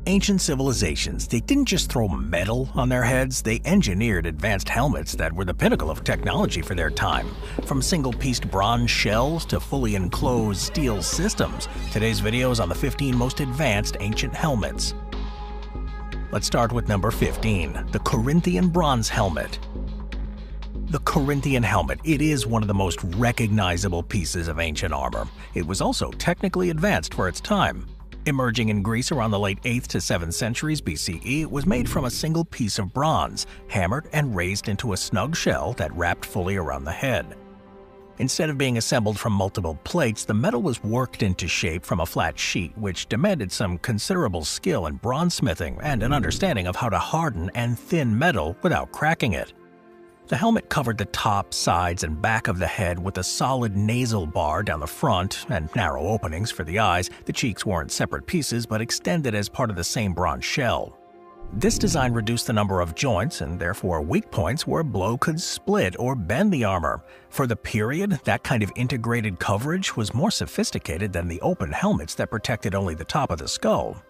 Ancient civilizations, they didn't just throw metal on their heads, they engineered advanced helmets that were the pinnacle of technology for their time. From single-pieced bronze shells to fully enclosed steel systems, today's video is on the 15 most advanced ancient helmets. Let's start with number 15, the Corinthian bronze helmet. The Corinthian helmet, it is one of the most recognizable pieces of ancient armor. It was also technically advanced for its time. Emerging in Greece around the late 8th to 7th centuries BCE, it was made from a single piece of bronze, hammered and raised into a snug shell that wrapped fully around the head. Instead of being assembled from multiple plates, the metal was worked into shape from a flat sheet, which demanded some considerable skill in bronzesmithing and an understanding of how to harden and thin metal without cracking it. The helmet covered the top, sides, and back of the head with a solid nasal bar down the front and narrow openings for the eyes. The cheeks weren't separate pieces but extended as part of the same bronze shell. This design reduced the number of joints and therefore weak points where a blow could split or bend the armor. For the period, that kind of integrated coverage was more sophisticated than the open helmets that protected only the top of the skull.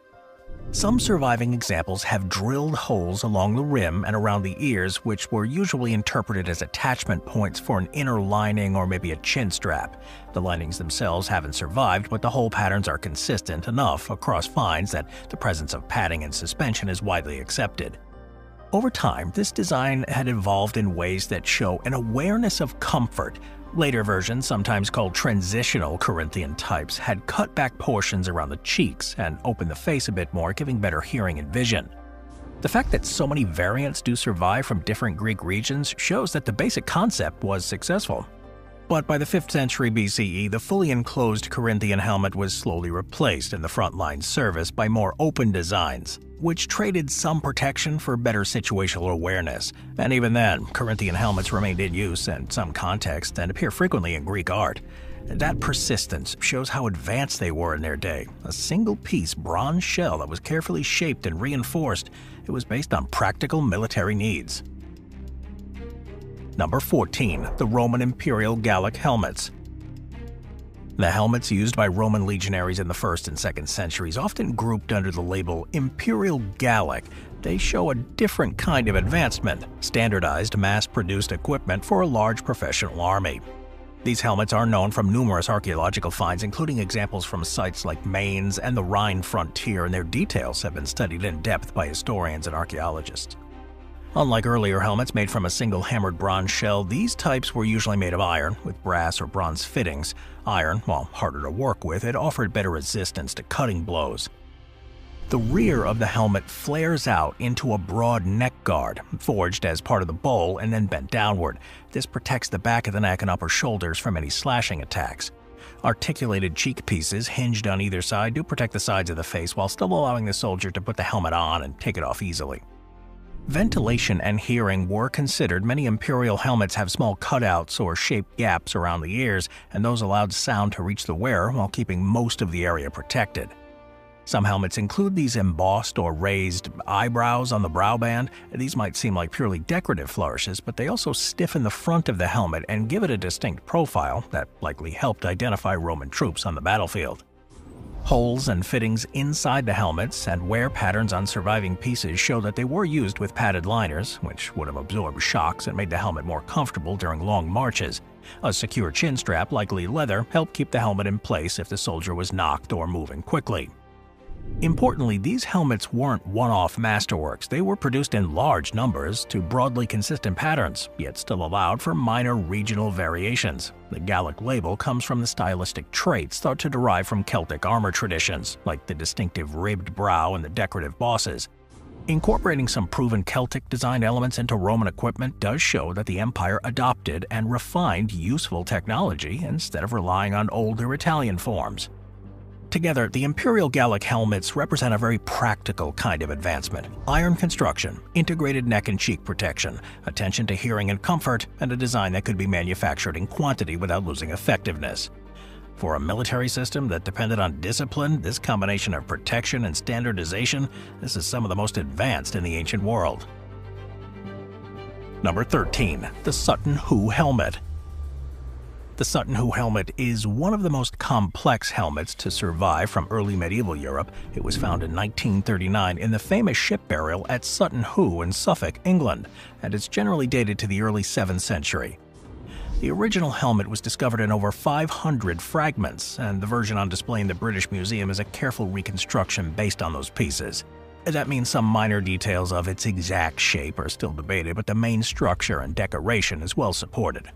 Some surviving examples have drilled holes along the rim and around the ears, which were usually interpreted as attachment points for an inner lining or maybe a chin strap. The linings themselves haven't survived, but the hole patterns are consistent enough across finds that the presence of padding and suspension is widely accepted. Over time, this design had evolved in ways that show an awareness of comfort. Later versions, sometimes called transitional Corinthian types, had cut back portions around the cheeks and opened the face a bit more, giving better hearing and vision. The fact that so many variants do survive from different Greek regions shows that the basic concept was successful. But by the 5th century BCE, the fully enclosed Corinthian helmet was slowly replaced in the frontline service by more open designs, which traded some protection for better situational awareness. And even then, Corinthian helmets remained in use in some contexts and appear frequently in Greek art. That persistence shows how advanced they were in their day. A single-piece bronze shell that was carefully shaped and reinforced. It was based on practical military needs. Number 14, the Roman Imperial Gallic helmets. The helmets used by Roman legionaries in the 1st and 2nd centuries, often grouped under the label Imperial Gallic, they show a different kind of advancement, standardized, mass-produced equipment for a large professional army. These helmets are known from numerous archaeological finds, including examples from sites like Mainz and the Rhine frontier, and their details have been studied in depth by historians and archaeologists. Unlike earlier helmets made from a single hammered bronze shell, these types were usually made of iron, with brass or bronze fittings. Iron, while harder to work with, it offered better resistance to cutting blows. The rear of the helmet flares out into a broad neck guard, forged as part of the bowl and then bent downward. This protects the back of the neck and upper shoulders from any slashing attacks. Articulated cheek pieces hinged on either side do protect the sides of the face while still allowing the soldier to put the helmet on and take it off easily. Ventilation and hearing were considered. Many imperial helmets have small cutouts or shaped gaps around the ears, and those allowed sound to reach the wearer while keeping most of the area protected. Some helmets include these embossed or raised eyebrows on the brow band. These might seem like purely decorative flourishes, but they also stiffen the front of the helmet and give it a distinct profile that likely helped identify Roman troops on the battlefield. Holes and fittings inside the helmets and wear patterns on surviving pieces show that they were used with padded liners, which would have absorbed shocks and made the helmet more comfortable during long marches. A secure chin strap, likely leather, helped keep the helmet in place if the soldier was knocked or moving quickly. Importantly, these helmets weren't one-off masterworks. They were produced in large numbers to broadly consistent patterns, yet still allowed for minor regional variations. The Gallic label comes from the stylistic traits thought to derive from Celtic armor traditions, like the distinctive ribbed brow and the decorative bosses. Incorporating some proven Celtic design elements into Roman equipment does show that the empire adopted and refined useful technology instead of relying on older Italian forms. Together, the Imperial Gallic helmets represent a very practical kind of advancement. Iron construction, integrated neck and cheek protection, attention to hearing and comfort, and a design that could be manufactured in quantity without losing effectiveness. For a military system that depended on discipline, this combination of protection and standardization, this is some of the most advanced in the ancient world. Number 13. The Sutton Hoo Helmet. The Sutton Hoo helmet is one of the most complex helmets to survive from early medieval Europe. It was found in 1939 in the famous ship burial at Sutton Hoo in Suffolk, England, and it's generally dated to the early 7th century. The original helmet was discovered in over 500 fragments, and the version on display in the British Museum is a careful reconstruction based on those pieces. That means some minor details of its exact shape are still debated, but the main structure and decoration is well supported.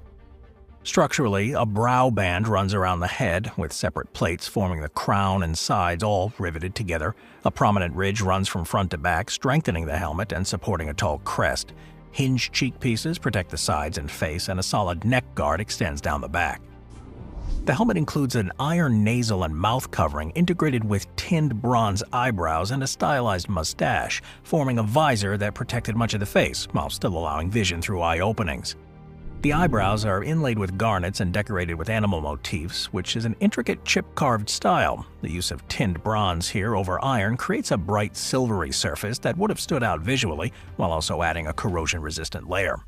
Structurally, a brow band runs around the head, with separate plates forming the crown and sides all riveted together. A prominent ridge runs from front to back, strengthening the helmet and supporting a tall crest. Hinged cheek pieces protect the sides and face, and a solid neck guard extends down the back. The helmet includes an iron nasal and mouth covering integrated with tinned bronze eyebrows and a stylized mustache, forming a visor that protected much of the face while still allowing vision through eye openings. The eyebrows are inlaid with garnets and decorated with animal motifs, which is an intricate chip-carved style. The use of tinned bronze here over iron creates a bright silvery surface that would have stood out visually, while also adding a corrosion-resistant layer.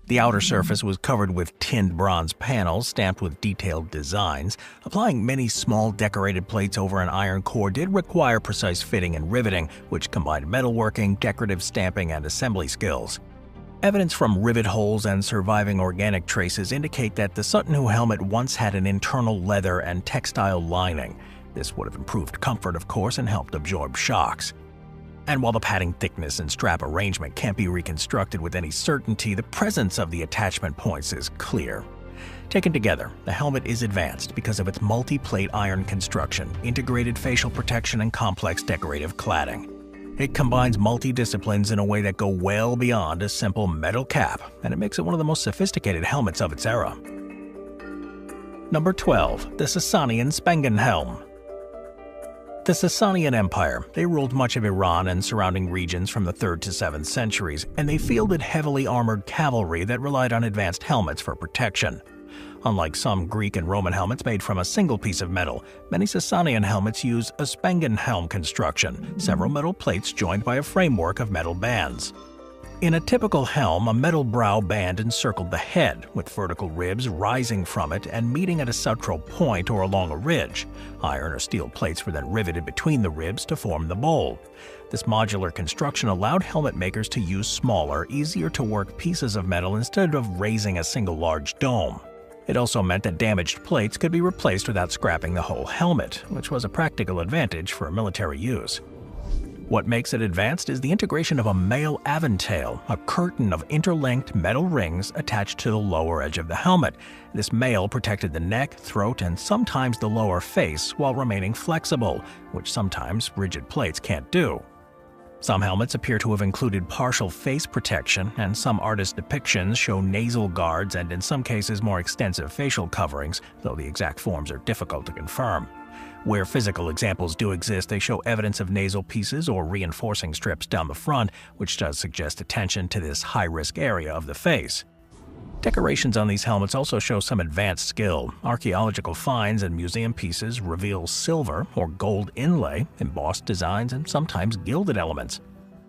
The outer surface was covered with tinned bronze panels stamped with detailed designs. Applying many small decorated plates over an iron core did require precise fitting and riveting, which combined metalworking, decorative stamping, and assembly skills. Evidence from rivet holes and surviving organic traces indicate that the Sutton Hoo helmet once had an internal leather and textile lining. This would have improved comfort, of course, and helped absorb shocks. And while the padding thickness and strap arrangement can't be reconstructed with any certainty, the presence of the attachment points is clear. Taken together, the helmet is advanced because of its multi-plate iron construction, integrated facial protection, and complex decorative cladding. It combines multi-disciplines in a way that go well beyond a simple metal cap, and it makes it one of the most sophisticated helmets of its era. Number 12. The Sasanian Spangenhelm. The Sasanian Empire. They ruled much of Iran and surrounding regions from the 3rd to 7th centuries, and they fielded heavily armored cavalry that relied on advanced helmets for protection. Unlike some Greek and Roman helmets made from a single piece of metal, many Sasanian helmets use a Spangenhelm construction, several metal plates joined by a framework of metal bands. In a typical helm, a metal brow band encircled the head, with vertical ribs rising from it and meeting at a central point or along a ridge. Iron or steel plates were then riveted between the ribs to form the bowl. This modular construction allowed helmet makers to use smaller, easier-to-work pieces of metal instead of raising a single large dome. It also meant that damaged plates could be replaced without scrapping the whole helmet, which was a practical advantage for military use. What makes it advanced is the integration of a mail aventail, a curtain of interlinked metal rings attached to the lower edge of the helmet. This mail protected the neck, throat, and sometimes the lower face while remaining flexible, which sometimes rigid plates can't do. Some helmets appear to have included partial face protection, and some artist depictions show nasal guards and in some cases more extensive facial coverings, though the exact forms are difficult to confirm. Where physical examples do exist, they show evidence of nasal pieces or reinforcing strips down the front, which does suggest attention to this high-risk area of the face. Decorations on these helmets also show some advanced skill. Archaeological finds and museum pieces reveal silver or gold inlay, embossed designs, and sometimes gilded elements.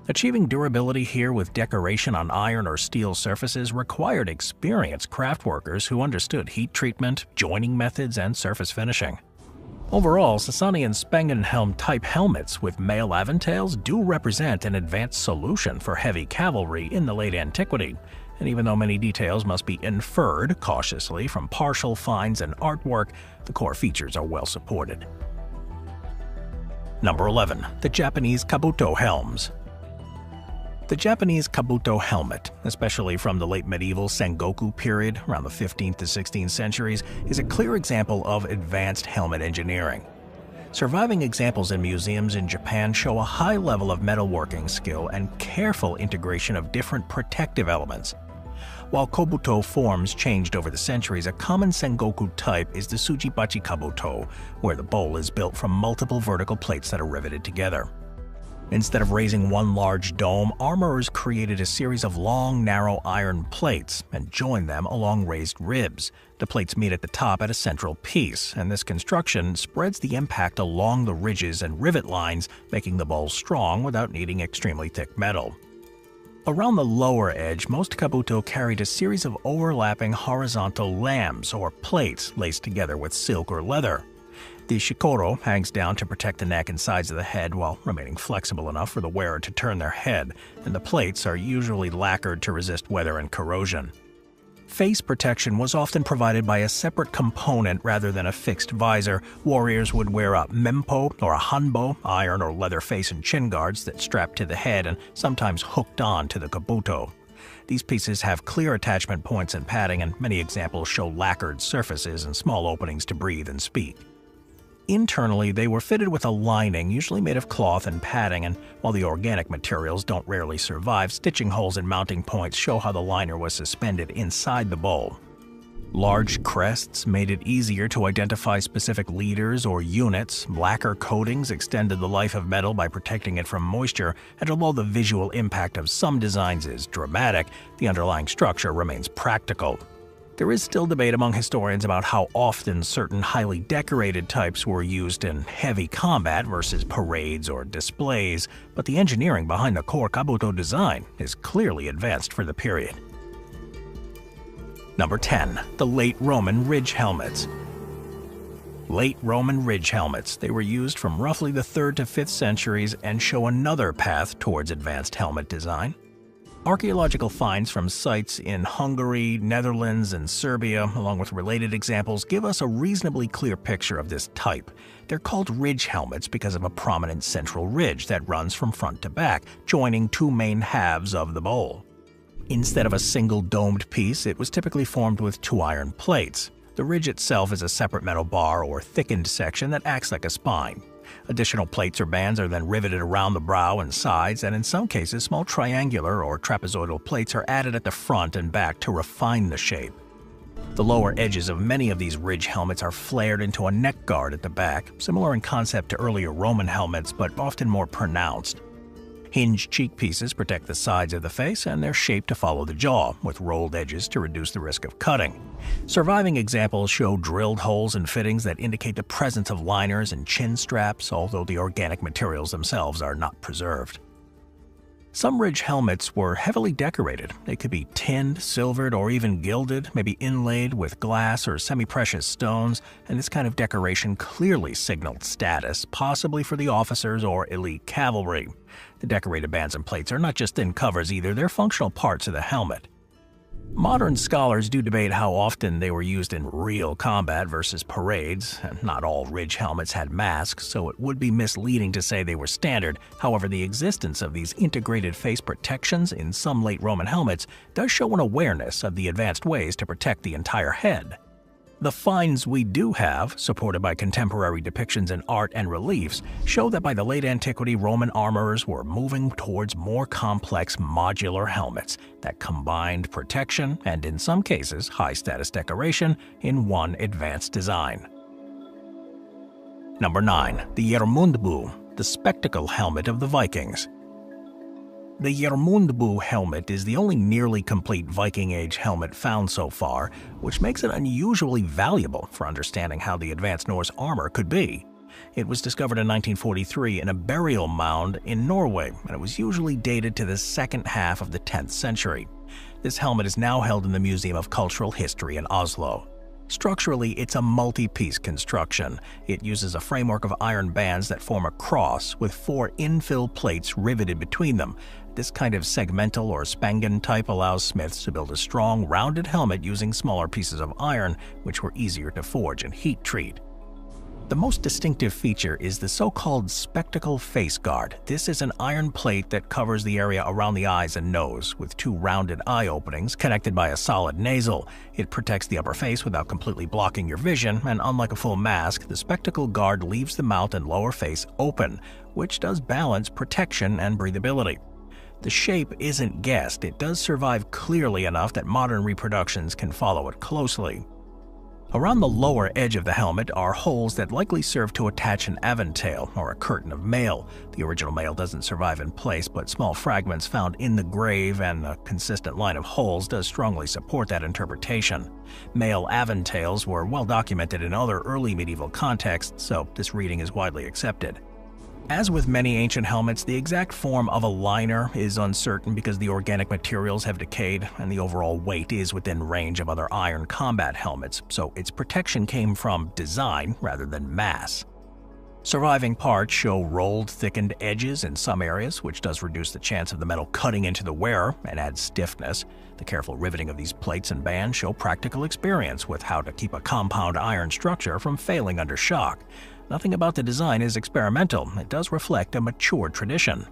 Achieving durability here with decoration on iron or steel surfaces required experienced craftworkers who understood heat treatment, joining methods, and surface finishing. Overall, Sasanian Spangenhelm-type helmets with mail aventails do represent an advanced solution for heavy cavalry in the late antiquity. And even though many details must be inferred cautiously from partial finds and artwork, the core features are well supported. Number 11. The Japanese Kabuto Helms. The Japanese Kabuto helmet, especially from the late medieval Sengoku period around the 15th to 16th centuries, is a clear example of advanced helmet engineering. Surviving examples in museums in Japan show a high level of metalworking skill and careful integration of different protective elements. While Kabuto forms changed over the centuries, a common Sengoku type is the Tsujibachi Kabuto, where the bowl is built from multiple vertical plates that are riveted together. Instead of raising one large dome, armorers created a series of long, narrow iron plates and joined them along raised ribs. The plates meet at the top at a central piece, and this construction spreads the impact along the ridges and rivet lines, making the bowl strong without needing extremely thick metal. Around the lower edge, most kabuto carried a series of overlapping horizontal lambs or plates laced together with silk or leather. The shikoro hangs down to protect the neck and sides of the head while remaining flexible enough for the wearer to turn their head, and the plates are usually lacquered to resist weather and corrosion. Face protection was often provided by a separate component rather than a fixed visor. Warriors would wear a mempo or a hanbo, iron or leather face and chin guards that strapped to the head and sometimes hooked on to the kabuto. These pieces have clear attachment points and padding, and many examples show lacquered surfaces and small openings to breathe and speak. Internally, they were fitted with a lining, usually made of cloth and padding, and while the organic materials don't rarely survive, stitching holes and mounting points show how the liner was suspended inside the bowl. Large crests made it easier to identify specific leaders or units. Lacquer coatings extended the life of metal by protecting it from moisture, and although the visual impact of some designs is dramatic, the underlying structure remains practical. There is still debate among historians about how often certain highly decorated types were used in heavy combat versus parades or displays, but the engineering behind the core kabuto design is clearly advanced for the period. Number 10. The Late Roman Ridge Helmets. Late Roman ridge helmets. They were used from roughly the 3rd to 5th centuries and show another path towards advanced helmet design. Archaeological finds from sites in Hungary, Netherlands, and Serbia, along with related examples, give us a reasonably clear picture of this type. They're called ridge helmets because of a prominent central ridge that runs from front to back, joining two main halves of the bowl. Instead of a single domed piece, it was typically formed with two iron plates. The ridge itself is a separate metal bar or thickened section that acts like a spine. Additional plates or bands are then riveted around the brow and sides, and in some cases, small triangular or trapezoidal plates are added at the front and back to refine the shape. The lower edges of many of these ridge helmets are flared into a neck guard at the back, similar in concept to earlier Roman helmets, but often more pronounced. Hinged cheek pieces protect the sides of the face, and they're shaped to follow the jaw, with rolled edges to reduce the risk of cutting. Surviving examples show drilled holes and fittings that indicate the presence of liners and chin straps, although the organic materials themselves are not preserved. Some ridge helmets were heavily decorated. They could be tinned, silvered, or even gilded, maybe inlaid with glass or semi-precious stones, and this kind of decoration clearly signaled status, possibly for the officers or elite cavalry. The decorated bands and plates are not just thin covers either, they're functional parts of the helmet. Modern scholars do debate how often they were used in real combat versus parades, and not all ridge helmets had masks, so it would be misleading to say they were standard. However, the existence of these integrated face protections in some late Roman helmets does show an awareness of the advanced ways to protect the entire head. The finds we do have, supported by contemporary depictions in art and reliefs, show that by the late antiquity, Roman armorers were moving towards more complex modular helmets that combined protection and, in some cases, high-status decoration in one advanced design. Number 9. The Jormungandr, the spectacle helmet of the Vikings. The Jormungandr helmet is the only nearly complete Viking-age helmet found so far, which makes it unusually valuable for understanding how the advanced Norse armor could be. It was discovered in 1943 in a burial mound in Norway, and it was usually dated to the second half of the 10th century. This helmet is now held in the Museum of Cultural History in Oslo. Structurally, it's a multi-piece construction. It uses a framework of iron bands that form a cross with 4 infill plates riveted between them. This kind of segmental or spangen type allows smiths to build a strong, rounded helmet using smaller pieces of iron, which were easier to forge and heat treat. The most distinctive feature is the so-called spectacle face guard. This is an iron plate that covers the area around the eyes and nose, with 2 rounded eye openings connected by a solid nasal. It protects the upper face without completely blocking your vision, and unlike a full mask, the spectacle guard leaves the mouth and lower face open, which does balance protection and breathability. The shape isn't guessed. It does survive clearly enough that modern reproductions can follow it closely. Around the lower edge of the helmet are holes that likely serve to attach an aventail, or a curtain of mail. The original mail doesn't survive in place, but small fragments found in the grave and a consistent line of holes does strongly support that interpretation. Mail aventails were well documented in other early medieval contexts, so this reading is widely accepted. As with many ancient helmets, the exact form of a liner is uncertain because the organic materials have decayed and the overall weight is within range of other iron combat helmets, so its protection came from design rather than mass. Surviving parts show rolled, thickened edges in some areas, which does reduce the chance of the metal cutting into the wearer and adds stiffness. The careful riveting of these plates and bands show practical experience with how to keep a compound iron structure from failing under shock. Nothing about the design is experimental, it does reflect a mature tradition.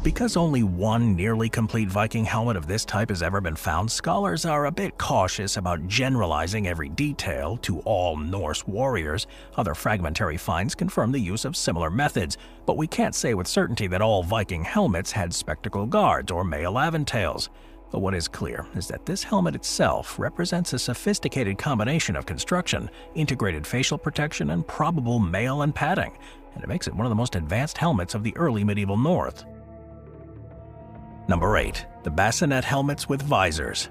Because only one nearly complete Viking helmet of this type has ever been found, scholars are a bit cautious about generalizing every detail to all Norse warriors. Other fragmentary finds confirm the use of similar methods, but we can't say with certainty that all Viking helmets had spectacle guards or mail aventails. But what is clear is that this helmet itself represents a sophisticated combination of construction, integrated facial protection, and probable mail and padding, and it makes it one of the most advanced helmets of the early medieval North. Number 8. The bassinet helmets with visors.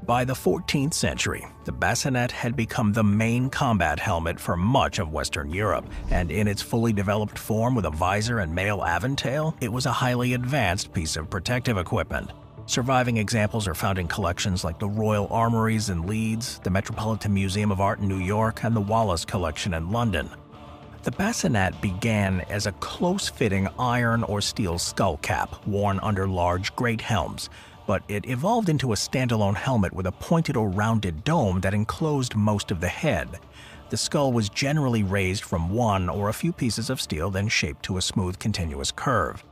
By the 14th century, the bassinet had become the main combat helmet for much of Western Europe, and in its fully developed form with a visor and mail aventail, it was a highly advanced piece of protective equipment. Surviving examples are found in collections like the Royal Armouries in Leeds, the Metropolitan Museum of Art in New York, and the Wallace Collection in London. The bassinet began as a close-fitting iron or steel skull cap worn under large great helms, but it evolved into a standalone helmet with a pointed or rounded dome that enclosed most of the head. The skull was generally raised from one or a few pieces of steel, then shaped to a smooth, continuous curve.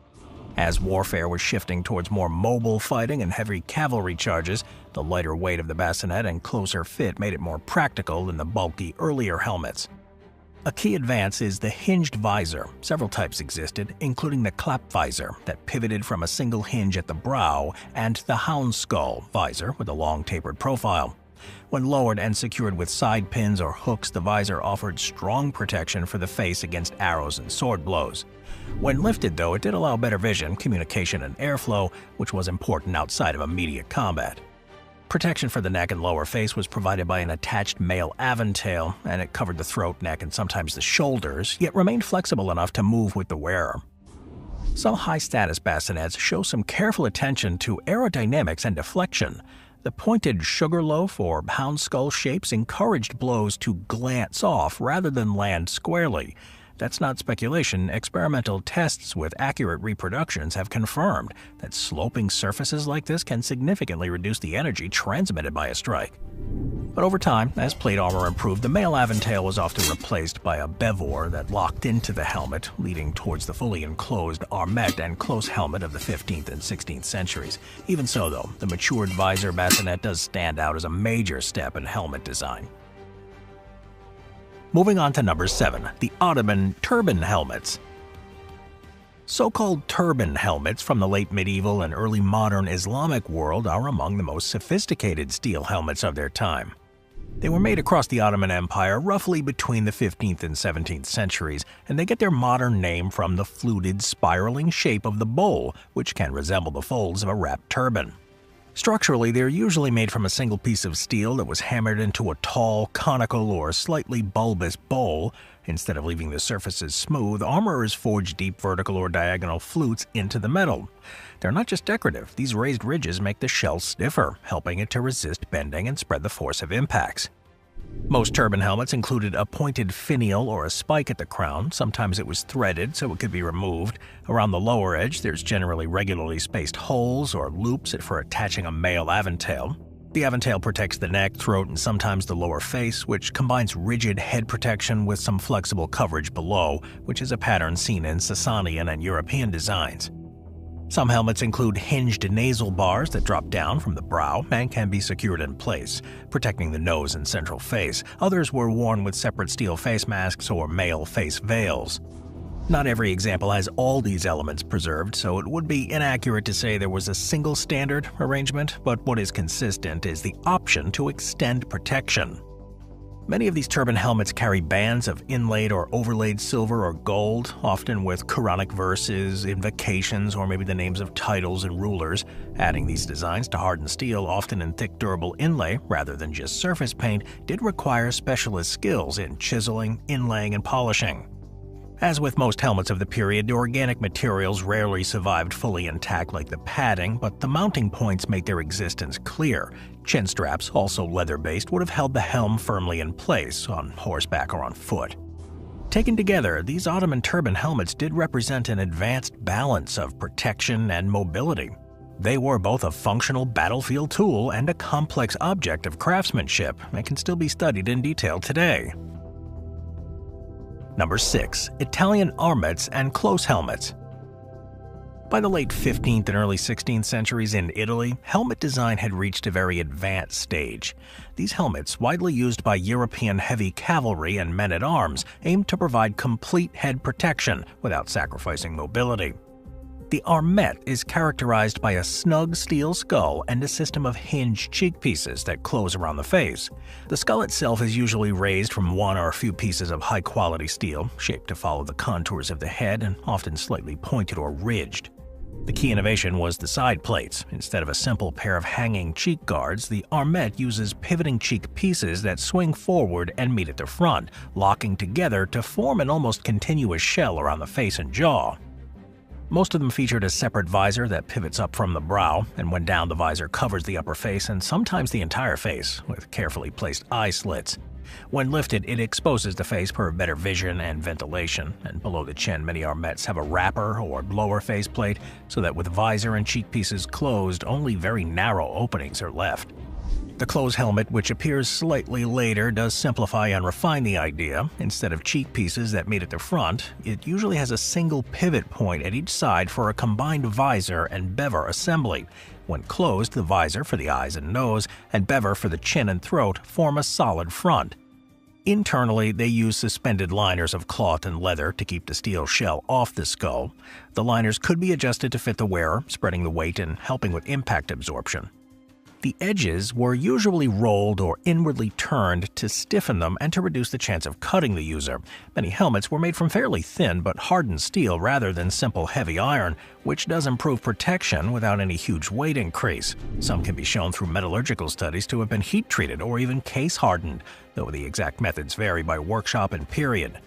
As warfare was shifting towards more mobile fighting and heavy cavalry charges, the lighter weight of the bassinet and closer fit made it more practical than the bulky earlier helmets. A key advance is the hinged visor. Several types existed, including the clap visor that pivoted from a single hinge at the brow and the hound skull visor with a long tapered profile. When lowered and secured with side pins or hooks, the visor offered strong protection for the face against arrows and sword blows. When lifted, though, it did allow better vision, communication, and airflow, which was important outside of immediate combat. Protection for the neck and lower face was provided by an attached mail aventail, and it covered the throat, neck, and sometimes the shoulders, yet remained flexible enough to move with the wearer. Some high-status bassinets show some careful attention to aerodynamics and deflection. The pointed sugarloaf or hound skull shapes encouraged blows to glance off rather than land squarely. That's not speculation. Experimental tests with accurate reproductions have confirmed that sloping surfaces like this can significantly reduce the energy transmitted by a strike. But over time, as plate armor improved, the mail aventail was often replaced by a bevor that locked into the helmet, leading towards the fully enclosed armet and close helmet of the 15th and 16th centuries. Even so, though, the matured visor bassinet does stand out as a major step in helmet design. Moving on to number 7, the Ottoman turban helmets. So-called turban helmets from the late medieval and early modern Islamic world are among the most sophisticated steel helmets of their time. They were made across the Ottoman Empire roughly between the 15th and 17th centuries, and they get their modern name from the fluted, spiraling shape of the bowl, which can resemble the folds of a wrapped turban. Structurally, they're usually made from a single piece of steel that was hammered into a tall, conical, or slightly bulbous bowl. Instead of leaving the surfaces smooth, armorers forge deep vertical or diagonal flutes into the metal. They're not just decorative, these raised ridges make the shell stiffer, helping it to resist bending and spread the force of impacts. Most turban helmets included a pointed finial or a spike at the crown. Sometimes it was threaded so it could be removed. Around the lower edge, there's generally regularly spaced holes or loops for attaching a mail aventail. The aventail protects the neck, throat, and sometimes the lower face, which combines rigid head protection with some flexible coverage below, which is a pattern seen in Sasanian and European designs. Some helmets include hinged nasal bars that drop down from the brow and can be secured in place, protecting the nose and central face. Others were worn with separate steel face masks or mail face veils. Not every example has all these elements preserved, so it would be inaccurate to say there was a single standard arrangement, but what is consistent is the option to extend protection. Many of these turban helmets carry bands of inlaid or overlaid silver or gold, often with Quranic verses, invocations, or maybe the names of titles and rulers. Adding these designs to hardened steel, often in thick durable inlay rather than just surface paint, did require specialist skills in chiseling, inlaying, and polishing. As with most helmets of the period, the organic materials rarely survived fully intact like the padding, but the mounting points made their existence clear. Chin straps, also leather-based, would have held the helm firmly in place, on horseback or on foot. Taken together, these Ottoman turban helmets did represent an advanced balance of protection and mobility. They were both a functional battlefield tool and a complex object of craftsmanship and can still be studied in detail today. Number 6. Italian armets and close helmets. By the late 15th and early 16th centuries in Italy, helmet design had reached a very advanced stage. These helmets, widely used by European heavy cavalry and men-at-arms, aimed to provide complete head protection without sacrificing mobility. The armet is characterized by a snug steel skull and a system of hinged cheek pieces that close around the face. The skull itself is usually raised from one or a few pieces of high-quality steel, shaped to follow the contours of the head and often slightly pointed or ridged. The key innovation was the side plates. Instead of a simple pair of hanging cheek guards, the armet uses pivoting cheek pieces that swing forward and meet at the front, locking together to form an almost continuous shell around the face and jaw. Most of them featured a separate visor that pivots up from the brow, and when down the visor covers the upper face and sometimes the entire face, with carefully placed eye slits. When lifted, it exposes the face for better vision and ventilation, and below the chin many armets have a wrapper or lower faceplate so that with visor and cheek pieces closed, only very narrow openings are left. The closed helmet, which appears slightly later, does simplify and refine the idea. Instead of cheek pieces that meet at the front, it usually has a single pivot point at each side for a combined visor and bever assembly. When closed, the visor for the eyes and nose and bever for the chin and throat form a solid front. Internally, they use suspended liners of cloth and leather to keep the steel shell off the skull. The liners could be adjusted to fit the wearer, spreading the weight and helping with impact absorption. The edges were usually rolled or inwardly turned to stiffen them and to reduce the chance of cutting the user. Many helmets were made from fairly thin but hardened steel rather than simple heavy iron, which does improve protection without any huge weight increase. Some can be shown through metallurgical studies to have been heat-treated or even case-hardened, though the exact methods vary by workshop and period.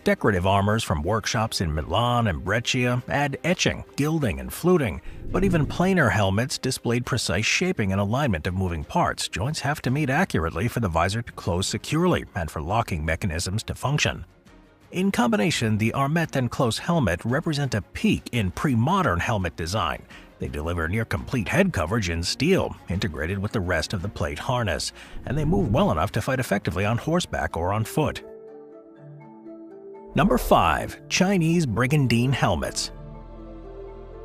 Decorative armors from workshops in Milan and Brescia add etching, gilding, and fluting, but even plainer helmets displayed precise shaping and alignment of moving parts. Joints have to meet accurately for the visor to close securely and for locking mechanisms to function. In combination, the armet and close helmet represent a peak in pre-modern helmet design. They deliver near-complete head coverage in steel, integrated with the rest of the plate harness, and they move well enough to fight effectively on horseback or on foot. Number 5. Chinese Brigandine Helmets.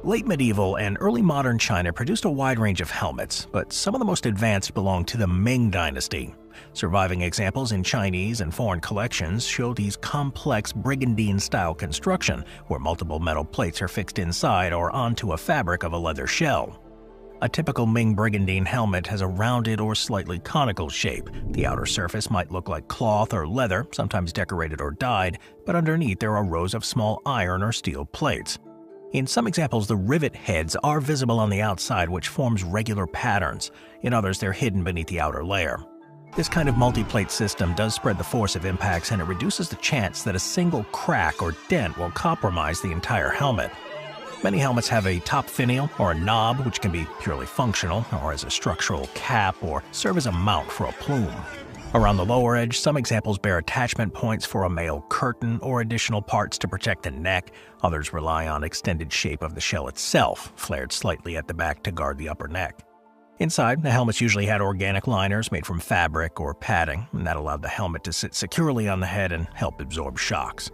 Late medieval and early modern China produced a wide range of helmets, but some of the most advanced belong to the Ming Dynasty. Surviving examples in Chinese and foreign collections show these complex brigandine-style construction, where multiple metal plates are fixed inside or onto a fabric of a leather shell. A typical Ming brigandine helmet has a rounded or slightly conical shape. The outer surface might look like cloth or leather, sometimes decorated or dyed, but underneath there are rows of small iron or steel plates. In some examples, the rivet heads are visible on the outside, which forms regular patterns. In others, they're hidden beneath the outer layer. This kind of multi-plate system does spread the force of impacts, and it reduces the chance that a single crack or dent will compromise the entire helmet. Many helmets have a top finial or a knob, which can be purely functional, or as a structural cap, or serve as a mount for a plume. Around the lower edge, some examples bear attachment points for a mail curtain or additional parts to protect the neck. Others rely on extended shape of the shell itself, flared slightly at the back to guard the upper neck. Inside, the helmets usually had organic liners made from fabric or padding, and that allowed the helmet to sit securely on the head and help absorb shocks.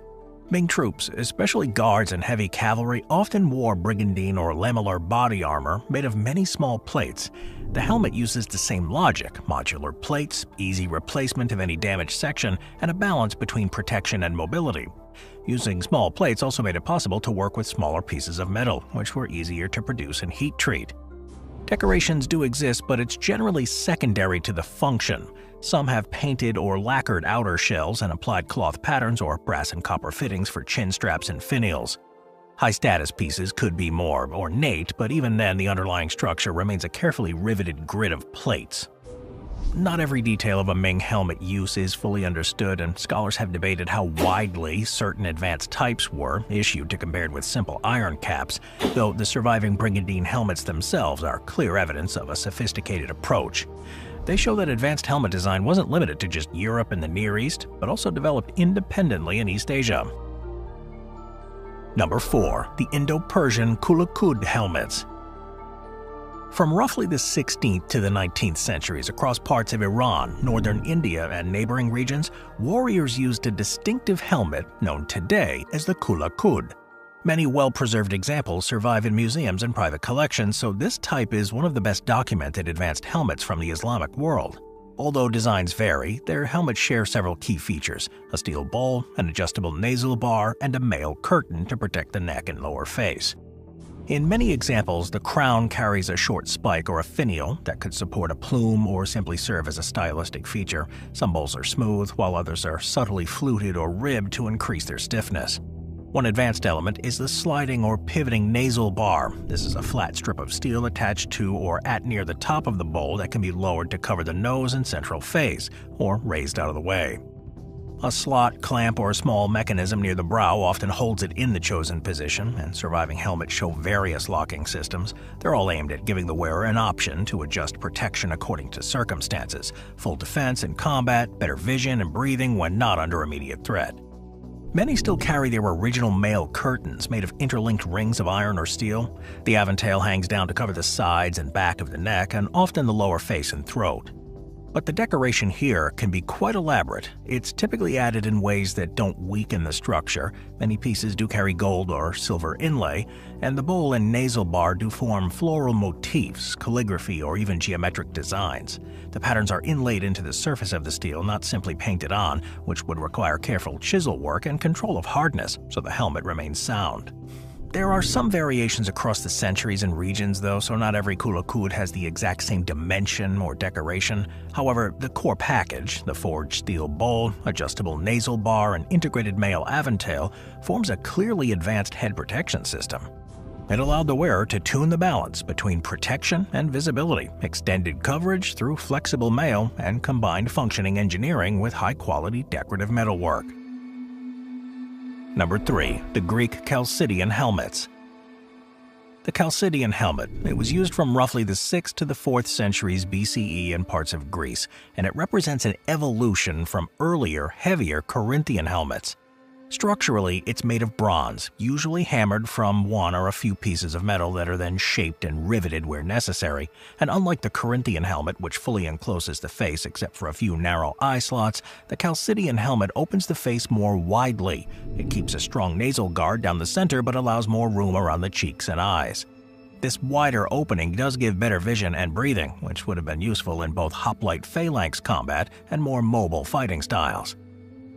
Ming troops, especially guards and heavy cavalry, often wore brigandine or lamellar body armor made of many small plates. The helmet uses the same logic: modular plates, easy replacement of any damaged section, and a balance between protection and mobility. Using small plates also made it possible to work with smaller pieces of metal, which were easier to produce and heat treat. Decorations do exist, but it's generally secondary to the function. Some have painted or lacquered outer shells and applied cloth patterns or brass and copper fittings for chin straps and finials. High-status pieces could be more ornate, but even then the underlying structure remains a carefully riveted grid of plates. Not every detail of a Ming helmet use is fully understood, and scholars have debated how widely certain advanced types were issued to compared with simple iron caps, though the surviving brigandine helmets themselves are clear evidence of a sophisticated approach. They show that advanced helmet design wasn't limited to just Europe and the Near East, but also developed independently in East Asia. Number 4. The Indo-Persian Kulakud helmets. From roughly the 16th to the 19th centuries across parts of Iran, northern India, and neighboring regions, warriors used a distinctive helmet known today as the Kulakud. Many well-preserved examples survive in museums and private collections, so this type is one of the best documented advanced helmets from the Islamic world. Although designs vary, their helmets share several key features: a steel bowl, an adjustable nasal bar, and a mail curtain to protect the neck and lower face. In many examples, the crown carries a short spike or a finial that could support a plume or simply serve as a stylistic feature. Some bowls are smooth, while others are subtly fluted or ribbed to increase their stiffness. One advanced element is the sliding or pivoting nasal bar. This is a flat strip of steel attached to or at near the top of the bowl that can be lowered to cover the nose and central face, or raised out of the way. A slot, clamp, or a small mechanism near the brow often holds it in the chosen position, and surviving helmets show various locking systems. They're all aimed at giving the wearer an option to adjust protection according to circumstances: full defense in combat, better vision and breathing when not under immediate threat. Many still carry their original mail curtains made of interlinked rings of iron or steel. The aventail hangs down to cover the sides and back of the neck, and often the lower face and throat. But the decoration here can be quite elaborate. It's typically added in ways that don't weaken the structure. Many pieces do carry gold or silver inlay, and the bowl and nasal bar do form floral motifs, calligraphy, or even geometric designs. The patterns are inlaid into the surface of the steel, not simply painted on, which would require careful chisel work and control of hardness, so the helmet remains sound. There are some variations across the centuries and regions, though, so not every Kulakud has the exact same dimension or decoration. However, the core package, the forged steel bowl, adjustable nasal bar, and integrated mail aventail, forms a clearly advanced head protection system. It allowed the wearer to tune the balance between protection and visibility, extended coverage through flexible mail, and combined functioning engineering with high-quality decorative metalwork. Number 3. The Greek Chalcidian helmets. The Chalcidian helmet. It was used from roughly the 6th to the 4th centuries BCE in parts of Greece, and it represents an evolution from earlier, heavier Corinthian helmets. Structurally, it's made of bronze, usually hammered from one or a few pieces of metal that are then shaped and riveted where necessary, and unlike the Corinthian helmet, which fully encloses the face except for a few narrow eye slots, the Chalcidian helmet opens the face more widely. It keeps a strong nasal guard down the center but allows more room around the cheeks and eyes. This wider opening does give better vision and breathing, which would have been useful in both hoplite phalanx combat and more mobile fighting styles.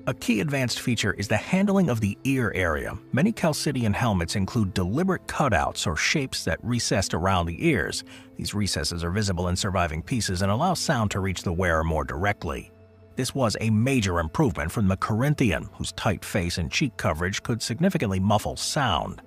A key advanced feature is the handling of the ear area. Many Chalcidian helmets include deliberate cutouts or shapes that recessed around the ears. These recesses are visible in surviving pieces and allow sound to reach the wearer more directly. This was a major improvement from the Corinthian, whose tight face and cheek coverage could significantly muffle sound.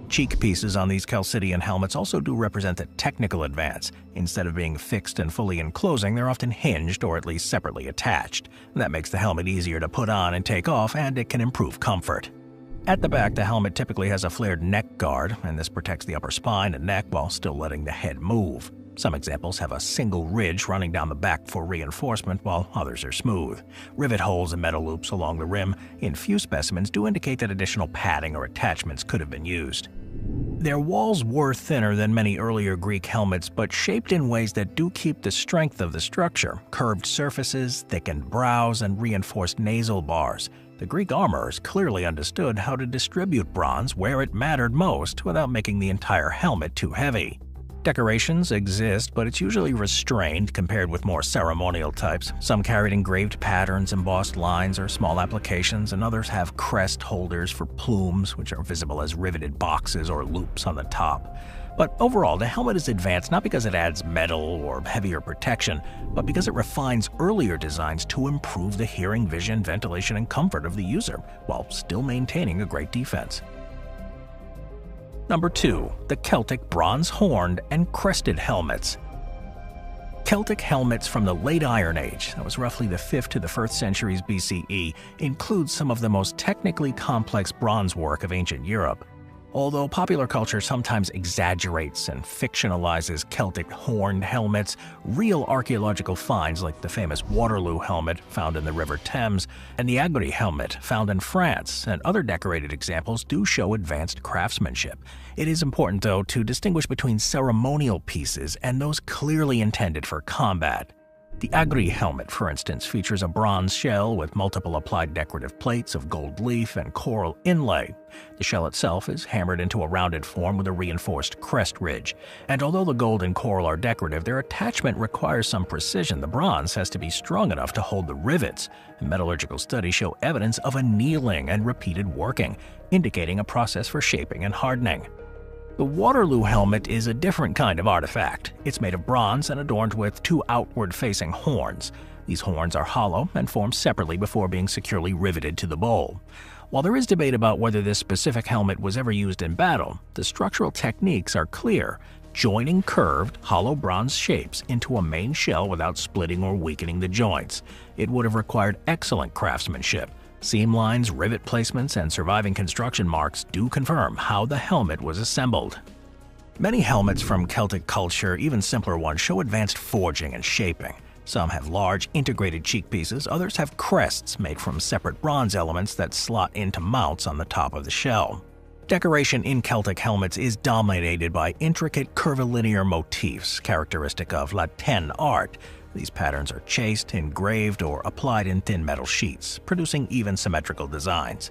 Cheek pieces on these Chalcidian helmets also do represent a technical advance. Instead of being fixed and fully enclosing, they're often hinged or at least separately attached. That makes the helmet easier to put on and take off, and it can improve comfort. At the back, the helmet typically has a flared neck guard, and this protects the upper spine and neck while still letting the head move. Some examples have a single ridge running down the back for reinforcement, while others are smooth. Rivet holes and metal loops along the rim in few specimens do indicate that additional padding or attachments could have been used. Their walls were thinner than many earlier Greek helmets, but shaped in ways that do keep the strength of the structure: curved surfaces, thickened brows, and reinforced nasal bars. The Greek armorers clearly understood how to distribute bronze where it mattered most without making the entire helmet too heavy. Decorations exist, but it's usually restrained compared with more ceremonial types. Some carried engraved patterns, embossed lines, or small applications, and others have crest holders for plumes, which are visible as riveted boxes or loops on the top. But overall, the helmet is advanced not because it adds metal or heavier protection, but because it refines earlier designs to improve the hearing, vision, ventilation, and comfort of the user, while still maintaining a great defense. Number 2. The Celtic bronze-horned and crested helmets. Celtic helmets from the late Iron Age, that was roughly the 5th to the 1st centuries BCE, include some of the most technically complex bronze work of ancient Europe. Although popular culture sometimes exaggerates and fictionalizes Celtic horned helmets, real archaeological finds like the famous Waterloo helmet found in the River Thames and the Agri helmet found in France and other decorated examples do show advanced craftsmanship. It is important, though, to distinguish between ceremonial pieces and those clearly intended for combat. The Agri helmet, for instance, features a bronze shell with multiple applied decorative plates of gold leaf and coral inlay. The shell itself is hammered into a rounded form with a reinforced crest ridge. And although the gold and coral are decorative, their attachment requires some precision. The bronze has to be strong enough to hold the rivets. And metallurgical studies show evidence of annealing and repeated working, indicating a process for shaping and hardening. The Waterloo helmet is a different kind of artifact. It's made of bronze and adorned with 2 outward-facing horns. These horns are hollow and form separately before being securely riveted to the bowl. While there is debate about whether this specific helmet was ever used in battle, the structural techniques are clear, joining curved, hollow bronze shapes into a main shell without splitting or weakening the joints. It would have required excellent craftsmanship. Seam lines, rivet placements, and surviving construction marks do confirm how the helmet was assembled. Many helmets from Celtic culture, even simpler ones, show advanced forging and shaping. Some have large, integrated cheek pieces, others have crests made from separate bronze elements that slot into mounts on the top of the shell. Decoration in Celtic helmets is dominated by intricate curvilinear motifs, characteristic of Latin art. These patterns are chased, engraved, or applied in thin metal sheets, producing even symmetrical designs.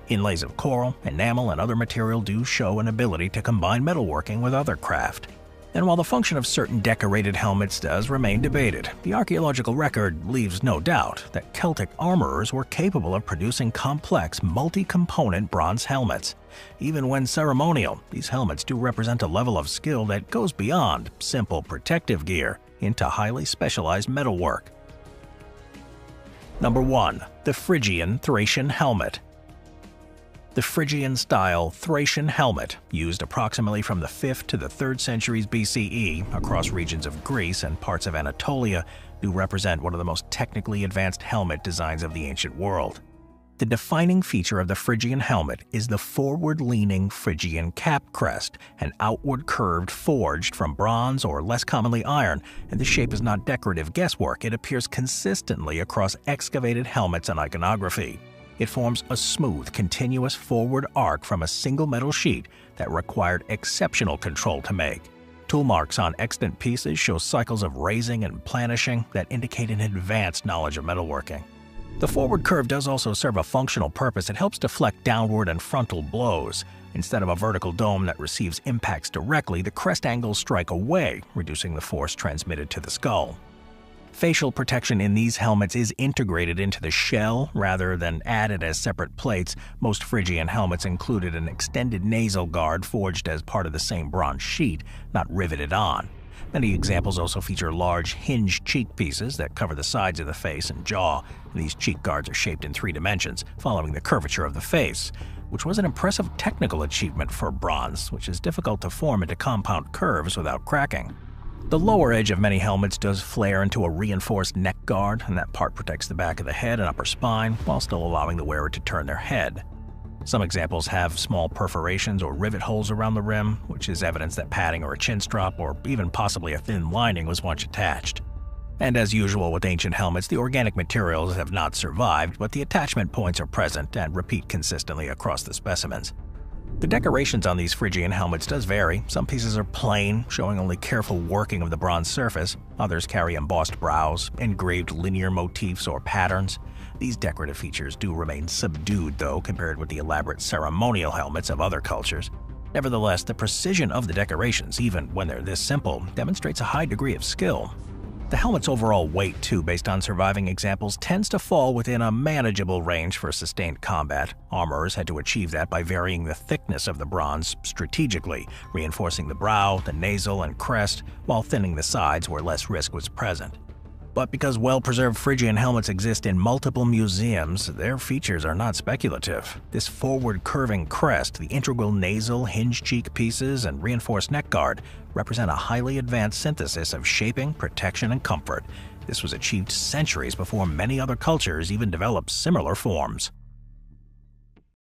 Inlays of coral, enamel, and other material do show an ability to combine metalworking with other craft. And while the function of certain decorated helmets does remain debated, the archaeological record leaves no doubt that Celtic armorers were capable of producing complex, multi-component bronze helmets. Even when ceremonial, these helmets do represent a level of skill that goes beyond simple protective gear into highly specialized metalwork. Number 1. The Phrygian Thracian Helmet. The Phrygian-style Thracian helmet, used approximately from the 5th to the 3rd centuries BCE across regions of Greece and parts of Anatolia, do represent one of the most technically advanced helmet designs of the ancient world. The defining feature of the Phrygian helmet is the forward-leaning Phrygian cap crest, an outward curved forged from bronze or less commonly iron, and the shape is not decorative guesswork. It appears consistently across excavated helmets and iconography. It forms a smooth, continuous forward arc from a single metal sheet that required exceptional control to make. Tool marks on extant pieces show cycles of raising and planishing that indicate an advanced knowledge of metalworking. The forward curve does also serve a functional purpose. It helps deflect downward and frontal blows. Instead of a vertical dome that receives impacts directly, the crest angles strike away, reducing the force transmitted to the skull. Facial protection in these helmets is integrated into the shell rather than added as separate plates. Most Phrygian helmets included an extended nasal guard forged as part of the same bronze sheet, not riveted on. Many examples also feature large hinged cheek pieces that cover the sides of the face and jaw. These cheek guards are shaped in 3 dimensions, following the curvature of the face, which was an impressive technical achievement for bronze, which is difficult to form into compound curves without cracking. The lower edge of many helmets does flare into a reinforced neck guard, and that part protects the back of the head and upper spine while still allowing the wearer to turn their head. Some examples have small perforations or rivet holes around the rim, which is evidence that padding or a chin strap or even possibly a thin lining was once attached. And as usual with ancient helmets, the organic materials have not survived, but the attachment points are present and repeat consistently across the specimens. The decorations on these Phrygian helmets does vary. Some pieces are plain, showing only careful working of the bronze surface. Others carry embossed brows, engraved linear motifs or patterns. These decorative features do remain subdued, though, compared with the elaborate ceremonial helmets of other cultures. Nevertheless, the precision of the decorations, even when they're this simple, demonstrates a high degree of skill. The helmet's overall weight, too, based on surviving examples, tends to fall within a manageable range for sustained combat. Armorers had to achieve that by varying the thickness of the bronze strategically, reinforcing the brow, the nasal, and crest, while thinning the sides where less risk was present. But because well-preserved Phrygian helmets exist in multiple museums, their features are not speculative. This forward curving crest, the integral nasal, hinge cheek pieces, and reinforced neck guard represent a highly advanced synthesis of shaping, protection, and comfort. This was achieved centuries before many other cultures even developed similar forms.